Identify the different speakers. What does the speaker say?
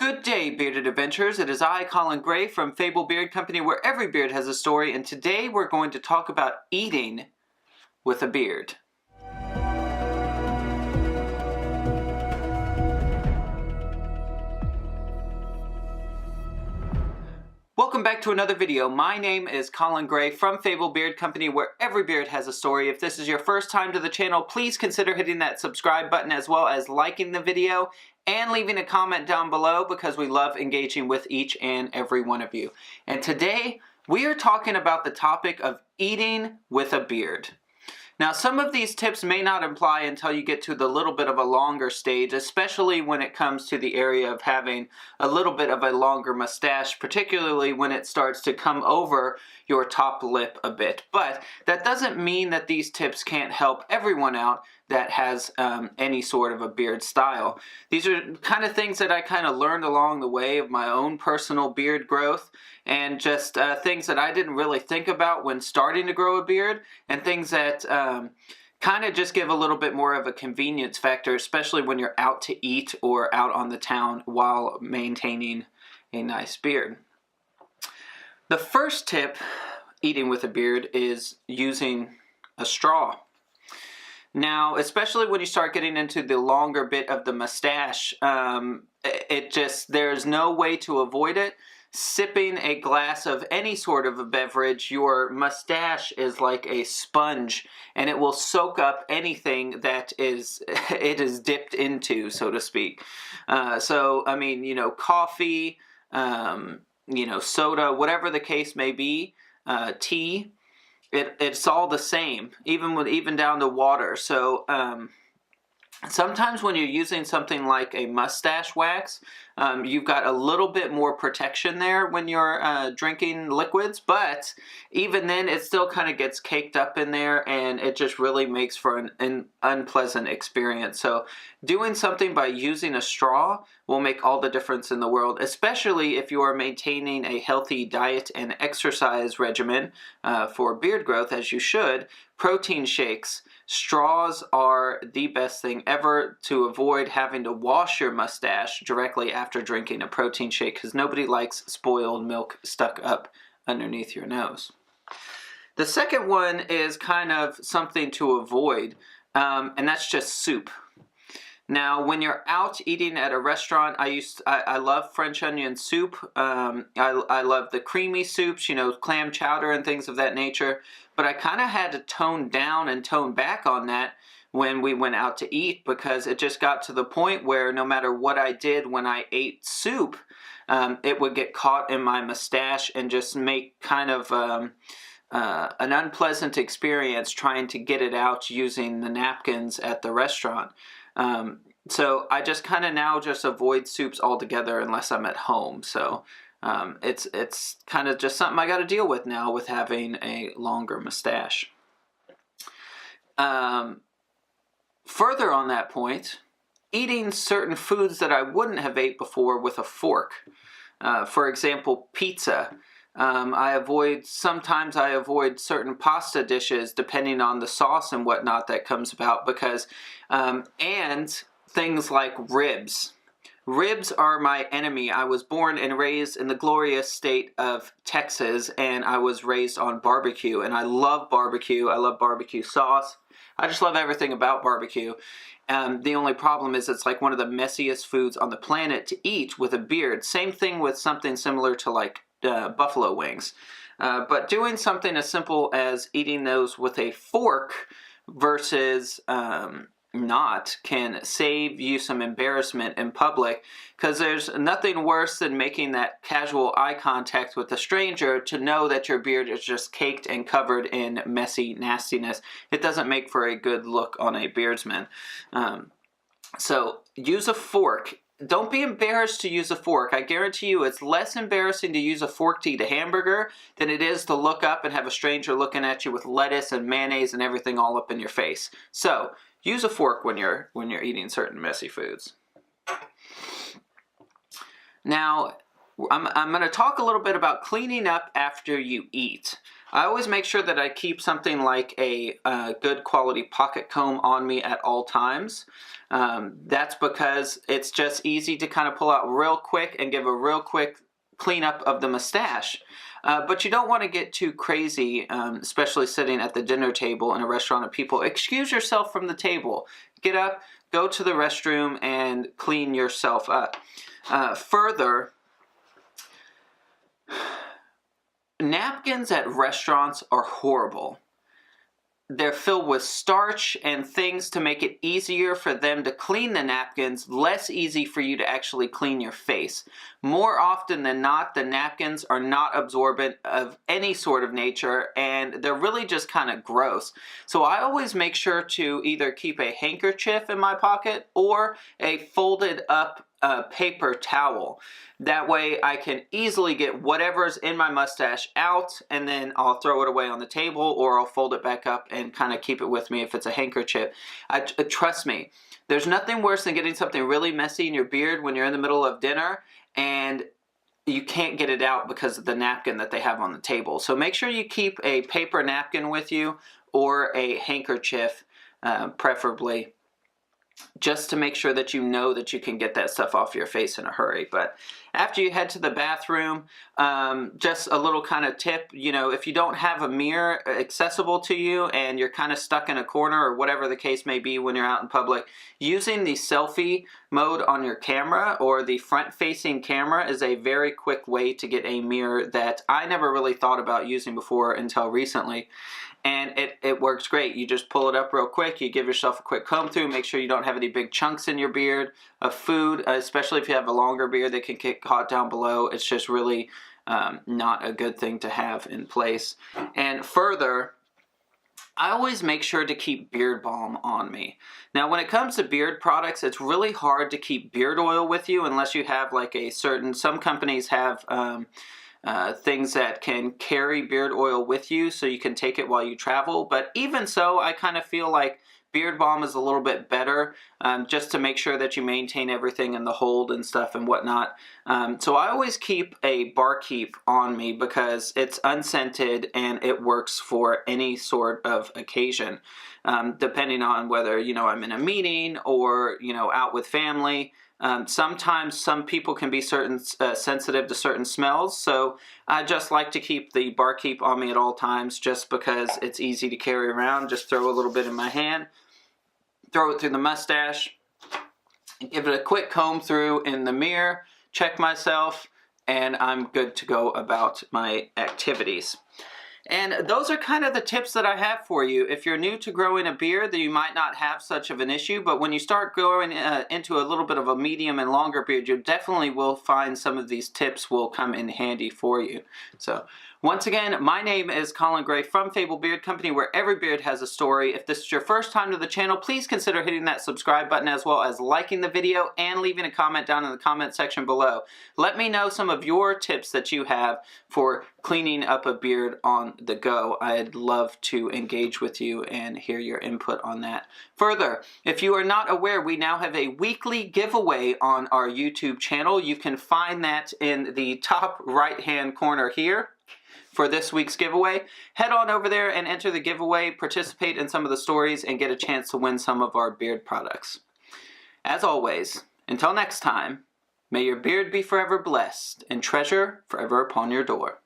Speaker 1: Good day, bearded adventurers. It is I, Colin Gray from Fable Beard Company, where every beard has a story, and today we're going to talk about eating with a beard. Welcome back to another video. My name is Colin Gray from Fable Beard Company, where every beard has a story. If this is your first time to the channel, please consider hitting that subscribe button as well as liking the video and leaving a comment down below because we love engaging with each and every one of you. And today we are talking about the topic of eating with a beard. Now, some of these tips may not apply until you get to the little bit of a longer stage, especially when it comes to the area of having a little bit of a longer mustache, particularly when it starts to come over your top lip a bit. But that doesn't mean that these tips can't help everyone out that has any sort of a beard style. These are kind of things that I kind of learned along the way of my own personal beard growth, and just things that I didn't really think about when starting to grow a beard, and things that kind of just give a little bit more of a convenience factor, especially when you're out to eat or out on the town while maintaining a nice beard. The first tip, eating with a beard, is using a straw. Now, especially when you start getting into the longer bit of the mustache, there's no way to avoid it. Sipping a glass of any sort of a beverage, your mustache is like a sponge, and it will soak up anything that it is dipped into, so to speak. So, I mean, you know, coffee, you know, soda, whatever the case may be, tea. It's all the same, even down to water. So sometimes when you're using something like a mustache wax, you've got a little bit more protection there when you're drinking liquids, but even then it still kind of gets caked up in there, and it just really makes for an unpleasant experience. So doing something by using a straw will make all the difference in the world, especially if you are maintaining a healthy diet and exercise regimen for beard growth, as you should. Protein shakes. Straws are the best thing ever to avoid having to wash your mustache directly after drinking a protein shake, because nobody likes spoiled milk stuck up underneath your nose. The second one is kind of something to avoid, and that's just soup. Now, when you're out eating at a restaurant, I love French onion soup. I love the creamy soups, you know, clam chowder and things of that nature. But I kind of had to tone down and tone back on that when we went out to eat, because it just got to the point where no matter what I did when I ate soup, it would get caught in my mustache and just make kind of an unpleasant experience trying to get it out using the napkins at the restaurant. So I just kind of now just avoid soups altogether unless I'm at home. So it's kind of just something I got to deal with now with having a longer mustache. Further on that point, eating certain foods that I wouldn't have ate before with a fork. For example, pizza. Sometimes I avoid certain pasta dishes depending on the sauce and whatnot that comes about, because, and things like ribs. Ribs are my enemy. I was born and raised in the glorious state of Texas, and I was raised on barbecue, and I love barbecue. I love barbecue sauce. I just love everything about barbecue. The only problem is it's like one of the messiest foods on the planet to eat with a beard. Same thing with something similar to like buffalo wings. But doing something as simple as eating those with a fork versus not can save you some embarrassment in public, because there's nothing worse than making that casual eye contact with a stranger to know that your beard is just caked and covered in messy nastiness. It doesn't make for a good look on a beardsman. So use a fork. Don't be embarrassed to use a fork. I guarantee you it's less embarrassing to use a fork to eat a hamburger than it is to look up and have a stranger looking at you with lettuce and mayonnaise and everything all up in your face. So use a fork when you're eating certain messy foods. Now, I'm going to talk a little bit about cleaning up after you eat. I always make sure that I keep something like a good quality pocket comb on me at all times. That's because it's just easy to kind of pull out real quick and give a real quick cleanup of the mustache. But you don't want to get too crazy, especially sitting at the dinner table in a restaurant of people. Excuse yourself from the table. Get up, go to the restroom, and clean yourself up. Further, napkins at restaurants are horrible. They're filled with starch and things to make it easier for them to clean the napkins, less easy for you to actually clean your face. More often than not, the napkins are not absorbent of any sort of nature, and they're really just kind of gross. So I always make sure to either keep a handkerchief in my pocket or a folded up paper towel. That way I can easily get whatever's in my mustache out, and then I'll throw it away on the table, or I'll fold it back up and kind of keep it with me if it's a handkerchief. Trust me, there's nothing worse than getting something really messy in your beard when you're in the middle of dinner and you can't get it out because of the napkin that they have on the table. So make sure you keep a paper napkin with you, or a handkerchief preferably, just to make sure that you know that you can get that stuff off your face in a hurry. But after you head to the bathroom, just a little kind of tip, you know, if you don't have a mirror accessible to you and you're kind of stuck in a corner or whatever the case may be when you're out in public, using the selfie mode on your camera or the front-facing camera is a very quick way to get a mirror that I never really thought about using before until recently. And it works great. You just pull it up real quick, you give yourself a quick comb through, make sure you don't have any big chunks in your beard of food, especially if you have a longer beard that can get caught down below. It's just really not a good thing to have in place. And further, I always make sure to keep beard balm on me. Now when it comes to beard products, it's really hard to keep beard oil with you unless you have like a certain, some companies have things that can carry beard oil with you so you can take it while you travel. But even so, I kind of feel like beard balm is a little bit better, just to make sure that you maintain everything in the hold and stuff and whatnot. So I always keep a barkeep on me because it's unscented and it works for any sort of occasion, depending on whether, you know, I'm in a meeting or, you know, out with family. Sometimes some people can be sensitive to certain smells, so I just like to keep the barkeep on me at all times just because it's easy to carry around. Just throw a little bit in my hand, throw it through the mustache, give it a quick comb through in the mirror, check myself, and I'm good to go about my activities. And those are kind of the tips that I have for you. If you're new to growing a beard, then you might not have such of an issue, but when you start growing into a little bit of a medium and longer beard, you definitely will find some of these tips will come in handy for you. So once again, my name is Colin Gray from Fable Beard Company, where every beard has a story. If this is your first time to the channel, please consider hitting that subscribe button as well as liking the video and leaving a comment down in the comment section below. Let me know some of your tips that you have for cleaning up a beard on the go. I'd love to engage with you and hear your input on that. Further, if you are not aware, we now have a weekly giveaway on our YouTube channel. You can find that in the top right-hand corner here. For this week's giveaway, head on over there and enter the giveaway, participate in some of the stories, and get a chance to win some of our beard products. As always, until next time, may your beard be forever blessed and treasure forever upon your door.